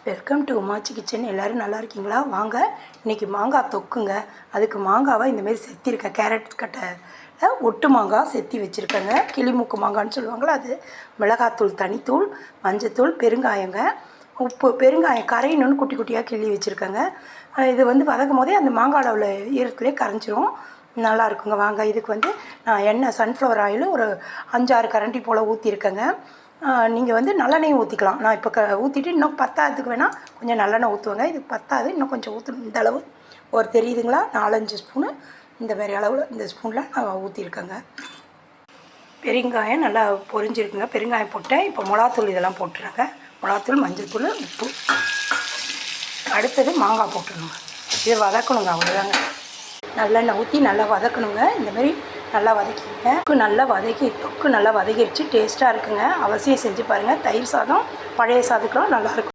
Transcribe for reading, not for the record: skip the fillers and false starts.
Welcome to உமாச்சி kitchen. எல்லோரும் நல்லா இருக்கீங்களா? வாங்க இன்றைக்கி மாங்காய் தொக்குங்க. அதுக்கு மாங்காவை இந்தமாரி செத்திருக்கேன். கேரட் கட்டை ஒட்டு மாங்காய் செத்தி வச்சுருக்கேங்க. கிளிமூக்கு மாங்கான்னு சொல்லுவாங்களா அது. மிளகாத்தூள், தனித்தூள், மஞ்சத்தூள், பெருங்காயங்க, உப்பு, பெருங்காயம் கரையணுன்னு குட்டி குட்டியாக கிள்ளி வச்சுருக்கேங்க. இது வதக்கும் போதே அந்த மாங்காயில் உள்ள ஈரத்துலேயே கரைஞ்சிரும். நல்லா இருக்குங்க. வாங்க இதுக்கு நான் எண்ணெய் சன்ஃப்ளவர் ஆயில் ஒரு 5-6 கரண்டி போல் ஊற்றிருக்கேங்க. நீங்கள் நல்லெண்ணெய் ஊற்றிக்கலாம். நான் இப்போ ஊற்றிட்டு இன்னும் பத்தாததுக்கு வேணால் கொஞ்சம் நல்லெண்ணெய் ஊற்றுவேங்க. இது பத்தாது, இன்னும் கொஞ்சம் ஊற்றணும். இந்த அளவு ஒரு தெரியுதுங்களா? 4-5 ஸ்பூனு இந்த மாதிரி அளவில் இந்த ஸ்பூனில் நான் ஊற்றிருக்கேங்க. பெருங்காயம் நல்லா பொரிஞ்சிருக்குங்க. பெருங்காயம் போட்டேன். இப்போ மிளகாத்தூள் இதெல்லாம் போட்டுறாங்க. மிளகாத்தூள், மஞ்சத்தூள், உப்பு. அடுத்தது மாங்காய் போட்டுருணுங்க. இதை வதக்கணுங்க. அவ்வளோதாங்க. நல்லெண்ணெய் ஊற்றி நல்லா வதக்கணுங்க. இந்தமாரி நல்லா வதக்கிங்க. தொக்கு நல்லா வதக்கிடுச்சு. டேஸ்ட்டாக இருக்குங்க. அவசியம் செஞ்சு பாருங்கள். தயிர் சாதம், பழைய சாதத்துக்கெலாம் நல்லாயிருக்கும்.